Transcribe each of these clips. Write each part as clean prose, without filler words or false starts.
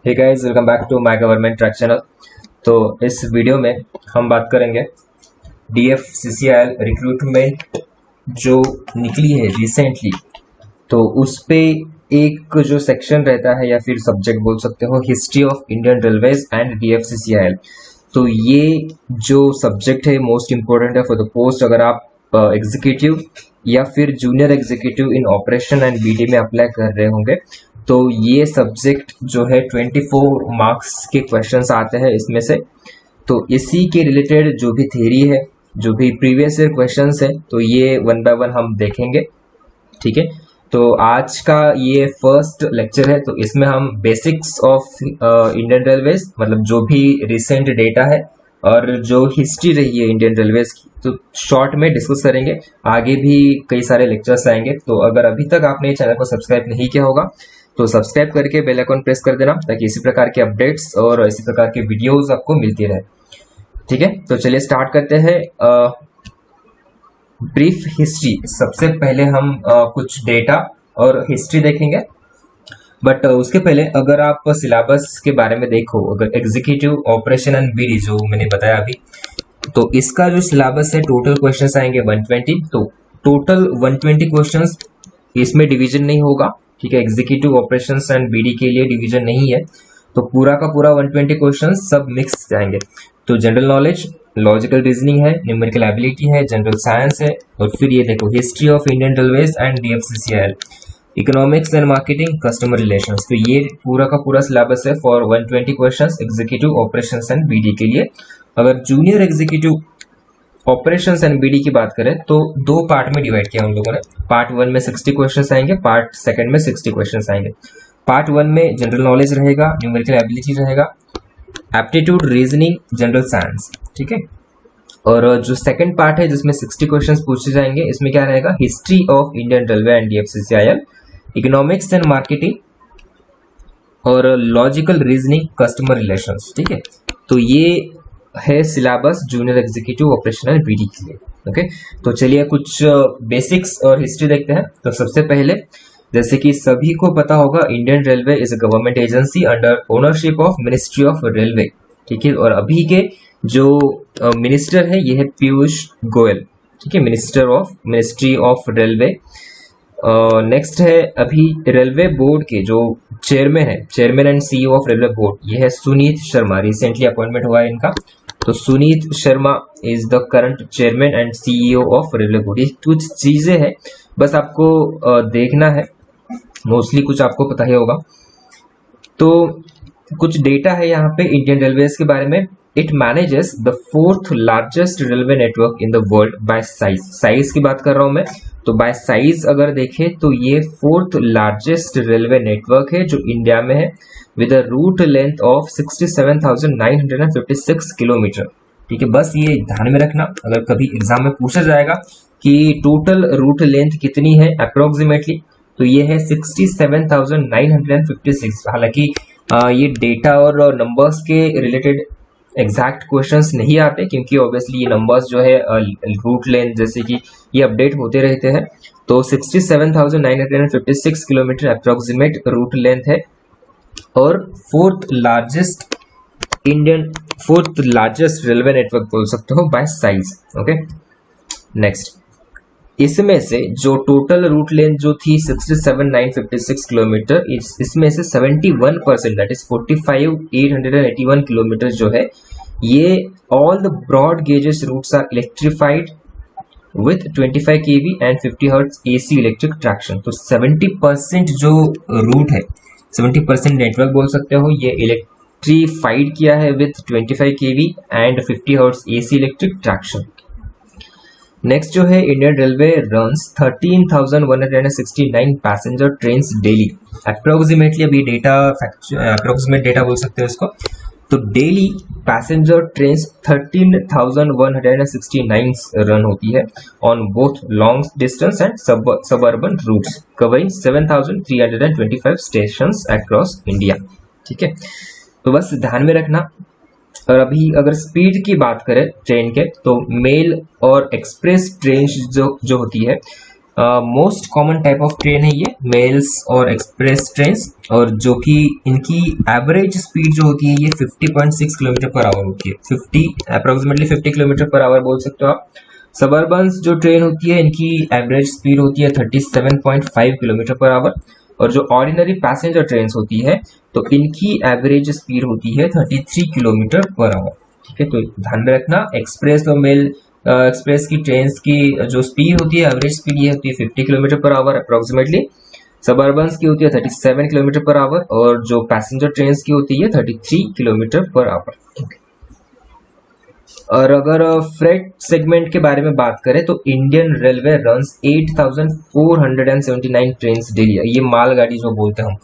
Hey guys, welcome back to my government track channel. तो इस video में हम बात करेंगे DFCCIL रिक्रूटमेंट जो निकली है रिसेंटली। तो उस पे एक जो सेक्शन रहता है या फिर सब्जेक्ट बोल सकते हो, history of Indian railways and DFCCIL। तो ये जो सब्जेक्ट है मोस्ट इम्पोर्टेंट है फॉर द पोस्ट। अगर आप एग्जीक्यूटिव या फिर junior executive in operation and BD में अप्लाई कर रहे होंगे तो ये सब्जेक्ट जो है 24 मार्क्स के क्वेश्चंस आते हैं इसमें से। तो इसी के रिलेटेड जो भी थ्योरी है, जो भी प्रीवियस ईयर क्वेश्चंस है, तो ये वन बाय वन हम देखेंगे। ठीक है, तो आज का ये फर्स्ट लेक्चर है। तो इसमें हम बेसिक्स ऑफ इंडियन रेलवेज, मतलब जो भी रिसेंट डेटा है और जो हिस्ट्री रही है इंडियन रेलवेज की, तो शॉर्ट में डिस्कस करेंगे। आगे भी कई सारे लेक्चर्स आएंगे। तो अगर अभी तक आपने चैनल को सब्सक्राइब नहीं किया होगा तो सब्सक्राइब करके बेल आइकन प्रेस कर देना, ताकि इसी प्रकार के अपडेट्स और इसी प्रकार के वीडियोस आपको मिलती रहे। ठीक है, तो चलिए स्टार्ट करते हैं। Brief history. सबसे पहले हम कुछ डेटा और हिस्ट्री देखेंगे, बट उसके पहले अगर आप सिलेबस के बारे में देखो, अगर एग्जीक्यूटिव ऑपरेशन एंड BD जो मैंने बताया अभी, तो इसका जो सिलेबस है टोटल क्वेश्चंस आएंगे 120। तो टोटल 120 क्वेश्चंस, इसमें डिवीजन नहीं होगा। ठीक है, एग्जीक्यूटिव ऑपरेशंस एंड BD के लिए डिवीजन नहीं है। तो पूरा का पूरा 120 क्वेश्चंस सब मिक्स जाएंगे। तो जनरल नॉलेज, लॉजिकल रीजनिंग है, न्यूमेरिकल एबिलिटी है, जनरल साइंस है, और फिर ये देखो history of Indian railways and DFCCIL, economics and marketing, customer relations. तो ये पूरा का पूरा सिलेबस है for 120 questions executive operations and BD के लिए। अगर junior executive operations and BD की बात करें तो दो पार्ट में डिवाइड किया उन लोगों ने। पार्ट 1 में 60 क्वेश्चंस आएंगे, पार्ट 2 में 60 क्वेश्चंस आएंगे। पार्ट 1 में जनरल नॉलेज रहेगा, न्यूमेरिकल एबिलिटी रहेगा, एप्टीट्यूड, रीजनिंग, जनरल साइंस। ठीक है, और जो सेकंड पार्ट है जिसमें 60 क्वेश्चंस पूछे जाएंगे, इसमें क्या रहेगा, history of Indian railway and DFCCIL, economics and marketing, और लॉजिकल रीजनिंग, कस्टमर रिलेशंस। ठीक है, तो ये है syllabus junior executive operation and BD के लिए। ओके, तो चलिए कुछ बेसिक्स और हिस्ट्री देखते हैं। तो सबसे पहले, जैसे कि सभी को पता होगा, Indian railway is a government agency under ownership of ministry of railway. ठीक है, और अभी के जो मिनिस्टर है ये है पीयूष गोयल। ठीक है, मिनिस्ट्री ऑफ रेलवे। नेक्स्ट है अभी रेलवे बोर्ड के जो chairman and CEO of railway board, ये है सुनीत शर्मा। रिसेंटली अपॉइंटमेंट हुआ है इनका। तो Sunit Sharma is the current chairman and CEO of railway board. ये कुछ चीजें हैं, बस आपको देखना है, मोस्टली कुछ आपको पता ही होगा। तो कुछ डेटा है यहाँ पे इंडियन रेलवेज के बारे में। It manages the 4th largest railway network in the world by size. Size की बात कर रहा हूं मैं, तो बाय साइज अगर देखें तो ये 4th लार्जेस्ट रेलवे नेटवर्क है जो इंडिया में है, with a route length of 67,956 kilometre. ठीक है, बस ये ध्यान में रखना, अगर कभी एग्जाम में पूछा जाएगा कि टोटल रूट लेंथ कितनी है अप्रोक्सीमेटली, तो ये है 67,956। हालांकि ये डेटा और नंबर्स के रिलेटेड एग्जैक्ट क्वेश्चंस नहीं आते, क्योंकि ऑब्वियसली ये नंबर्स जो है रूट लेंथ जैसे कि ये अपडेट होते रहते हैं। तो 67,956 किलोमीटर अप्रोक्सीमेट रूट लेंथ है, और 4th लार्जेस्ट रेलवे नेटवर्क बोल सकते हो बाय साइज। ओके, नेक्स्ट, इसमें से जो टोटल रूट लेंथ जो थी 67,956 किलोमीटर, इसमें से 71%, दैट इज 45,881 किलोमीटर जो है, ये all the broad gauges routes are electrified with 25 kV and 50 Hz AC electric traction. तो 70% जो रूट है, 70% नेटवर्क बोल सकते हो, ये इलेक्ट्रीफाइड किया है with 25 kV and 50 Hz AC electric traction. Next जो है, Indian railway runs 13,169 passenger trains daily. Approximately अभी डेटा अप्रोक्सीमेट डेटा बोल सकते हो इसको। तो डेली पैसेंजर ट्रेन्स 13,169 रन होती है on both long distance and suburban routes, covering 7,325 stations across India. ठीक है, तो बस ध्यान में रखना। और अभी अगर स्पीड की बात करें ट्रेन के, तो मेल और एक्सप्रेस ट्रेन जो होती है, most common type of train है ये, मेल्स और एक्सप्रेस ट्रेन, और जो कि इनकी एवरेज स्पीड जो होती है ये 50.6 किलोमीटर पर आवर होती है। 50 किलोमीटर पर आवर बोल सकते हो आप। सबअर्बन्स जो ट्रेन होती है इनकी एवरेज स्पीड होती है 37.5 किलोमीटर पर आवर, और जो ऑर्डिनरी पैसेंजर ट्रेन होती है तो इनकी एवरेज स्पीड होती है 33 किलोमीटर पर आवर। ठीक है, तो ध्यान में रखना, एक्सप्रेस और मेल एक्सप्रेस की ट्रेन की जो स्पीड होती है, एवरेज स्पीड ये होती है 50 किलोमीटर पर आवर अप्रोक्सीमेटली। सबअर्बन्स की होती है 37 किलोमीटर पर आवर, और जो पैसेंजर ट्रेन की होती है 33 किलोमीटर पर आवर। और अगर फ्रेट सेगमेंट के बारे में बात करें तो Indian railway runs 8479 train daily, ये मालगाड़ी जो बोलते हैं हम।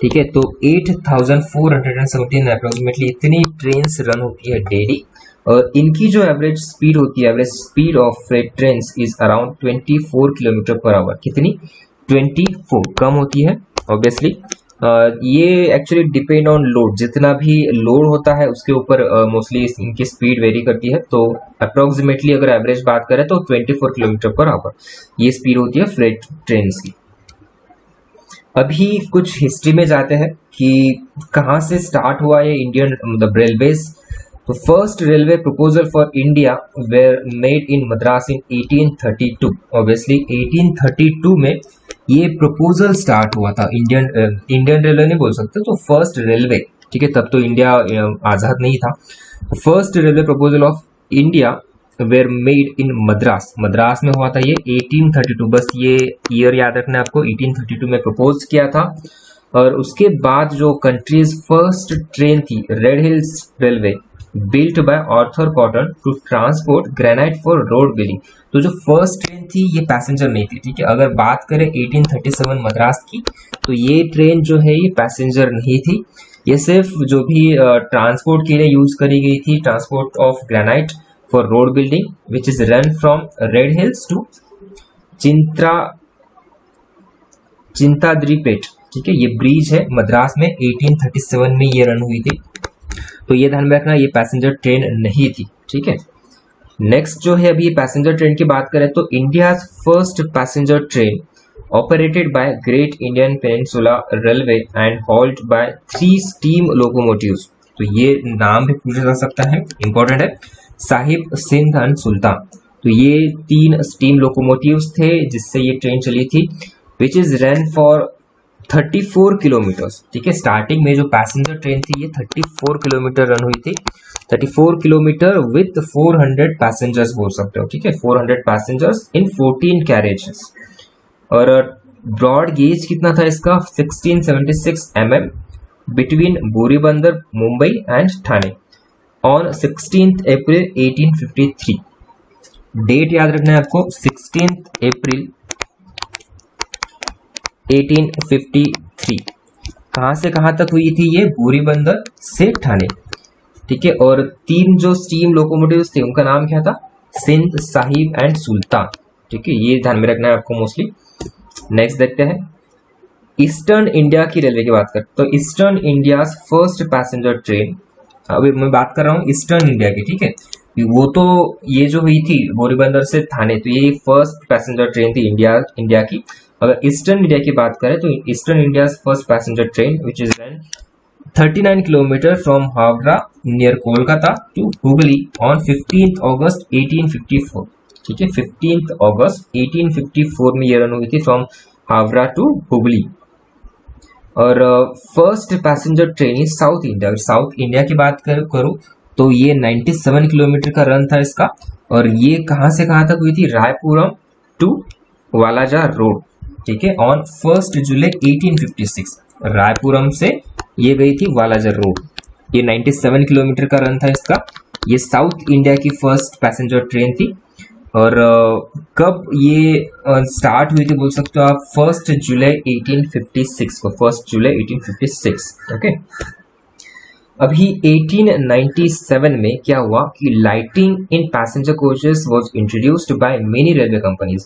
ठीक है, तो 8417 अप्रोक्सीमेटली इतनी ट्रेन रन होती है डेली, और इनकी जो एवरेज स्पीड होती है, average speed of freight train is around 24 kilometre per hour. कितनी? 24, कम होती है ऑब्वियसली। ये एक्चुअली डिपेंड ऑन लोड, जितना भी लोड होता है उसके ऊपर मोस्टली इनकी स्पीड वेरी करती है। तो अप्रोक्सीमेटली अगर एवरेज बात करें तो 24 किलोमीटर पर आवर ये स्पीड होती है फ्रेट ट्रेन की। अभी कुछ हिस्ट्री में जाते हैं कि कहाँ से स्टार्ट हुआ ये इंडियन मतलब रेलवेज। तो first railway proposal for India were made in Madras in 1832। Obviously 1832 में ये प्रपोजल स्टार्ट हुआ था। इंडियन रेलवे नहीं बोल सकते, तो फर्स्ट रेलवे। ठीक है, तब तो इंडिया आजाद नहीं था। First railway proposal of India were made in Madras, Madras में हुआ था ये 1832। बस ये ईयर याद रखना है आपको, 1832 में प्रपोज किया था। और उसके बाद जो कंट्रीज फर्स्ट ट्रेन थी red hills railway, built by Arthur Cotton to transport granite for road building. तो जो फर्स्ट ट्रेन थी ये पैसेंजर नहीं थी। ठीक है, अगर बात करें 1837 मद्रास की, तो ये ट्रेन जो है ये पैसेंजर नहीं थी, ये सिर्फ जो भी ट्रांसपोर्ट के लिए यूज करी गई थी, transport of granite for road building which is run from Red Hills to Chintadripet. ठीक है, ये ब्रिज है मद्रास में, 1837 में ये रन हुई थी। तो ये ध्यान में रखना, ये पैसेंजर ट्रेन नहीं थी। ठीक है, नेक्स्ट जो है अभी पैसेंजर ट्रेन की बात करें तो India first passenger train operated by Great Indian Peninsula Railway and hauled by 3 steam locomotives. तो ये नाम भी पूछा जा सकता है, इंपॉर्टेंट है, साहिब, सिंध एंड सुल्तान। तो ये 3 स्टीम लोकोमोटिव्स थे जिससे ये ट्रेन चली थी, विच इज रन फॉर 34 किलोमीटर्स। ठीक है, स्टार्टिंग में जो पैसेंजर ट्रेन थी ये 34 किलोमीटर रन हुई थी। 34 किलोमीटर विथ 400 पैसेंजर्स बोल सकते हो। ठीक है, 400 पैसेंजर्स इन 14 कैरेजेस। और ब्रॉड गेज कितना था इसका? 1676 mm between Boribunder Mumbai and Thane on 16 April 1853। Date याद रखना है आपको, 16 अप्रैल 1853। कहां से कहां तक हुई थी ये? बोरीबंदर से ठाणे। ठीक है, और 3 जो स्टीम लोकोमोटिव्स थे उनका नाम क्या था? Sindh, Sahib and sultan. ठीक है, ये ध्यान में रखना है आपको मोस्टली। नेक्स्ट देखते हैं ईस्टर्न इंडिया की रेलवे की बात करते। तो eastern India first passenger train, अभी मैं बात कर रहा हूँ ईस्टर्न इंडिया की। ठीक है, वो तो ये जो हुई थी बोरीबंदर से थाने, तो ये फर्स्ट पैसेंजर ट्रेन थी इंडिया की। अगर ईस्टर्न इंडिया की बात करें तो eastern India first passenger train which is run 39 kilometre from Howrah near Kolkata to Hooghly on 15 August 1854। ठीक है, 15 अगस्त 1854 में ये रन हुई थी फ्रॉम हावड़ा टू हुगली। और first passenger train is south India. South India की बात करूं तो ये 97 किलोमीटर का रन था इसका, और ये कहां से कहां तक हुई थी? Royapuram to वालाजा road. ठीक है, ऑन 1 जुलाई 1856 रायपुरम से ये गई थी वालाजा रोड। ये 97 किलोमीटर का रन था इसका। ये साउथ इंडिया की फर्स्ट पैसेंजर ट्रेन थी। और कब ये स्टार्ट हुई थी बोल सकते हो आप? 1 जुलाई 1856 को, 1 जुलाई 1856। ओके, अभी 1897 में क्या हुआ कि lighting in passenger coaches was introduced by many railway companies.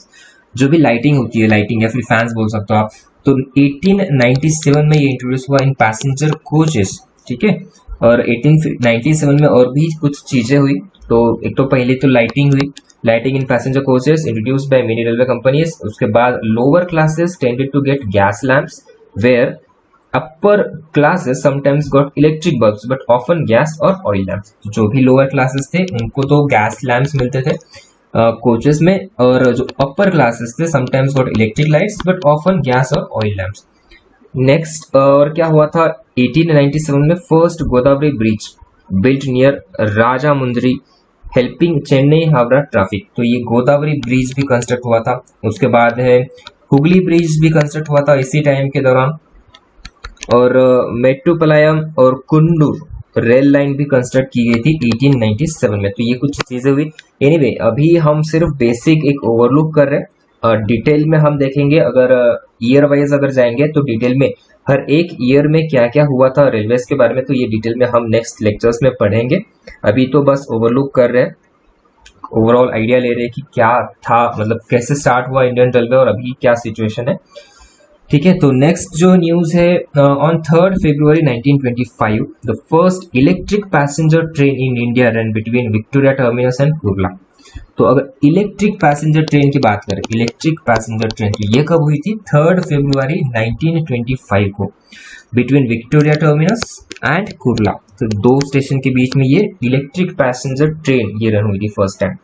जो भी लाइटिंग होती है, लाइटिंग या फिर फैंस बोल सकते हो आप, तो 1897 में ये इंट्रोड्यूस हुआ इन पैसेंजर कोचेस। ठीक है, और 1897 में और भी कुछ चीजें हुई। तो एक तो पहले तो लाइटिंग हुई, lighting in passenger coaches introduced by many railway companies. उसके बाद lower classes tended to get gas lamps where upper classes sometimes got electric bulbs but often gas और ऑयल लैंप्स। जो भी लोअर क्लासेस थे उनको तो gas lamps मिलते थे कोचेस में, और जो अपर क्लासेस थे sometimes got electric lights but often gas और ऑयल लैंप्स। नेक्स्ट और क्या हुआ था 1897 में first Godavari bridge built near Rajahmundry helping Chennai Howrah traffic. तो ये गोदावरी ब्रिज भी कंस्ट्रक्ट हुआ था। उसके बाद है हुगली ब्रिज भी कंस्ट्रक्ट हुआ था इसी टाइम के दौरान, और मेट्टुपालयम और कुंडूर रेल लाइन भी कंस्ट्रक्ट की गई थी 1897 में। तो ये कुछ चीजें हुई। एनीवे अभी हम सिर्फ बेसिक एक ओवरलुक कर रहे हैं, डिटेल में हम देखेंगे। अगर ईयर वाइज अगर जाएंगे तो डिटेल में हर एक ईयर में क्या क्या हुआ था रेलवेज के बारे में, तो ये डिटेल में हम नेक्स्ट लेक्चर्स में पढ़ेंगे। अभी तो बस ओवरलुक कर रहे हैं, ओवरऑल आइडिया ले रहे हैं कि क्या था, मतलब कैसे स्टार्ट हुआ इंडियन रेलवे और अभी क्या सिचुएशन है। ठीक है, तो नेक्स्ट जो न्यूज है, on 3rd February 1925 the first electric passenger train in India run between Victoria terminus and Kurla. तो अगर इलेक्ट्रिक पैसेंजर ट्रेन की बात करें, इलेक्ट्रिक पैसेंजर ट्रेन तो ये कब हुई थी 3rd February 1925 को between Victoria terminus and Kurla. तो दो स्टेशन के बीच में ये इलेक्ट्रिक पैसेंजर ट्रेन ये रन हुई थी फर्स्ट टाइम।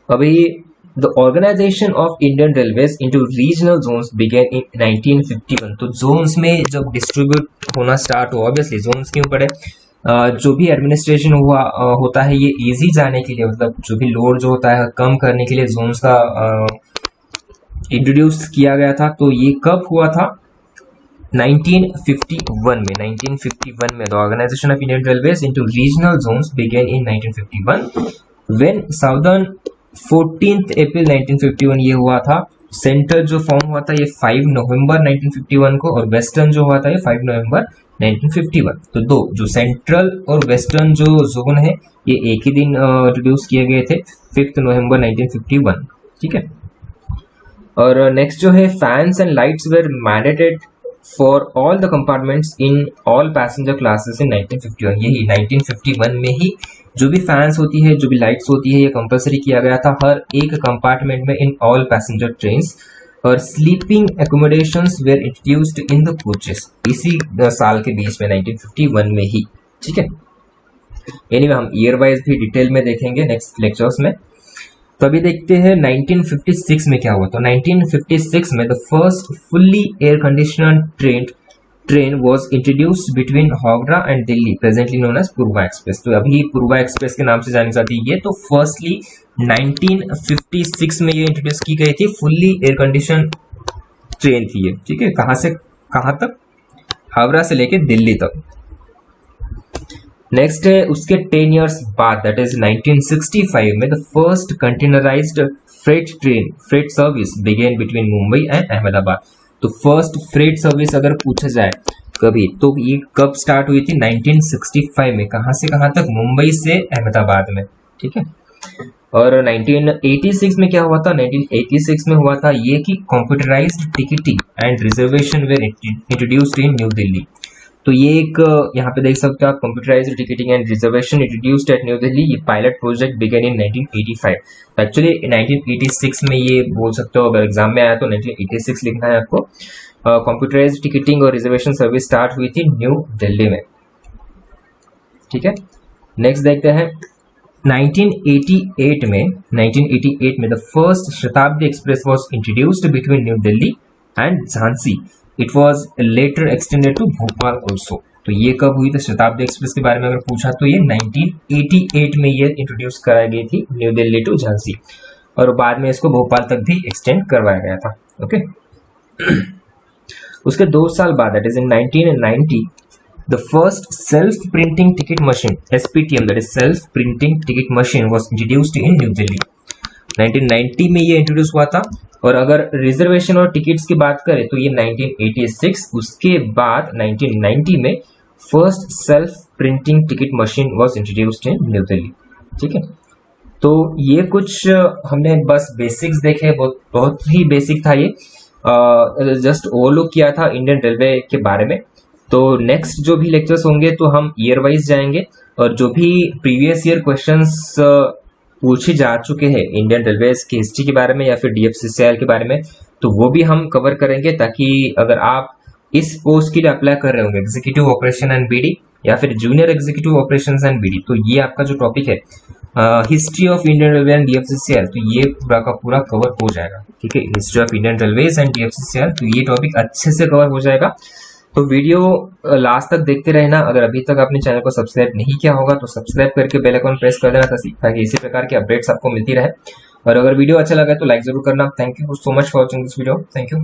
अभी The organization of Indian Railways into regional zones began in 1951। तो zones में जब डिस्ट्रीब्यूट होना स्टार्ट हुआ, ऑब्वियसली zones क्यों पड़े, जो भी एडमिनिस्ट्रेशन हुआ होता है ये इजी जाने के लिए, मतलब जो भी लोड जो होता है कम करने के लिए zones का इंट्रोड्यूस किया गया था। तो ये कब हुआ था 1951 में। 1951 में the organization of Indian Railways into regional zones began in 1951 when southern 14th April 1951 ये हुआ था। सेंटर जो फॉर्म हुआ था ये 5 नवंबर 1951 को, और वेस्टर्न जो हुआ था ये 5 नवंबर 1951। तो दो जो सेंट्रल और वेस्टर्न जो जोन है ये एक ही दिन इंट्रोड्यूस किए गए थे 5 नवंबर 1951। ठीक है, और नेक्स्ट जो है fans and lights were mandated for all the compartments in all passenger classes in 1951। यही 1951 में ही जो भी फैंस होती है, जो भी लाइट्स होती है, ये कंपलसरी किया गया था हर एक कंपार्टमेंट में इन ऑल पैसेंजर ट्रेन्स, और sleeping accommodations were introduced in the coaches इसी साल के बीच में 1951 में ही। ठीक है, एनीवे हम ईयर वाइज भी डिटेल में देखेंगे नेक्स्ट लेक्चर्स में। तो अभी देखते हैं 1956 में क्या हुआ। तो 1956 में the first fully air conditioner train was introduced between Howrah and Delhi presently known as Purva express. तो अभी पूर्वा एक्सप्रेस के नाम से जानी जाती है। तो फर्स्टली 1956 में ये इंट्रोड्यूस की गई थी, फुल्ली एयर कंडीशन ट्रेन थी ये। ठीक है, कहां से कहां तक, हावड़ा से लेके दिल्ली तक। नेक्स्ट है उसके 10 इयर्स बाद दैट इज 1965 में the first containerized freight service began between Mumbai and Ahmedabad. तो फर्स्ट फ्रेट सर्विस अगर पूछा जाए कभी तो ये कब स्टार्ट हुई थी 1965 में, कहां से कहां तक, मुंबई से अहमदाबाद में। ठीक है, और 1986 में क्या हुआ था, 1986 में हुआ था ये कि computerised ticketing and reservation were introduced in new Delhi. तो ये एक यहाँ पे देख सकते हो आप, computerised ticketing and reservation introduced at new Delhi. ये pilot project began in 1985। Actually 1986 में ये बोल सकते हो, अगर एग्जाम में आया तो 1986 लिखना है आपको। कंप्यूटराइज्ड टिकटिंग और रिजर्वेशन सर्विस स्टार्ट हुई थी न्यू दिल्ली में। ठीक है, नेक्स्ट देखते हैं 1988 में the first Shatabdi express was introduced between new Delhi and Jhansi. It was later extended to Bhopal also. तो ये कब हुई थी शताब्दी एक्सप्रेस के बारे में अगर पूछा तो ये 1988 में ये इंट्रोड्यूस कराई गई थी न्यू दिल्ली टू झांसी, और बाद में इसको भोपाल तक भी एक्सटेंड करवाया गया था। ओके उसके 2 साल बाद that is in 1990 the first self printing ticket machine SPTM that is self printing ticket machine was introduced in new Delhi. 1990 में ये इंट्रोड्यूस हुआ था। और अगर रिजर्वेशन और टिकट्स की बात करें तो ये 1986, उसके बाद 1990 में first self printing ticket machine was introduced in new Delhi. ठीक है, तो ये कुछ हमने बस बेसिक्स देखे, बहुत ही बेसिक था ये, जस्ट ओवरलुक किया था इंडियन रेलवे के बारे में। तो नेक्स्ट जो भी लेक्चर्स होंगे तो हम ईयर वाइज जाएंगे, और जो भी प्रीवियस ईयर क्वेश्चंस पूछे जा चुके हैं इंडियन रेलवेज की हिस्ट्री के बारे में या फिर DFCCIL के बारे में, तो वो भी हम कवर करेंगे, ताकि अगर आप इस पोस्ट के लिए अप्लाई कर रहे होंगे एग्जीक्यूटिव ऑपरेशन एंड BD या फिर junior executive operations and BD, तो ये आपका जो टॉपिक है history of Indian railway and DFCCIL, तो ये पूरा का पूरा कवर हो जाएगा। ठीक है, history of Indian railways and DFCCIL, तो ये टॉपिक अच्छे से कवर हो जाएगा। तो वीडियो लास्ट तक देखते रहना। अगर अभी तक आपने चैनल को सब्सक्राइब नहीं किया होगा तो सब्सक्राइब करके बेल आइकन प्रेस कर देना, ताकि इसी प्रकार के अपडेट्स आपको मिलती रहे। और अगर वीडियो अच्छा लगा तो लाइक जरूर करना। Thank you so much for watching this video. Thank you.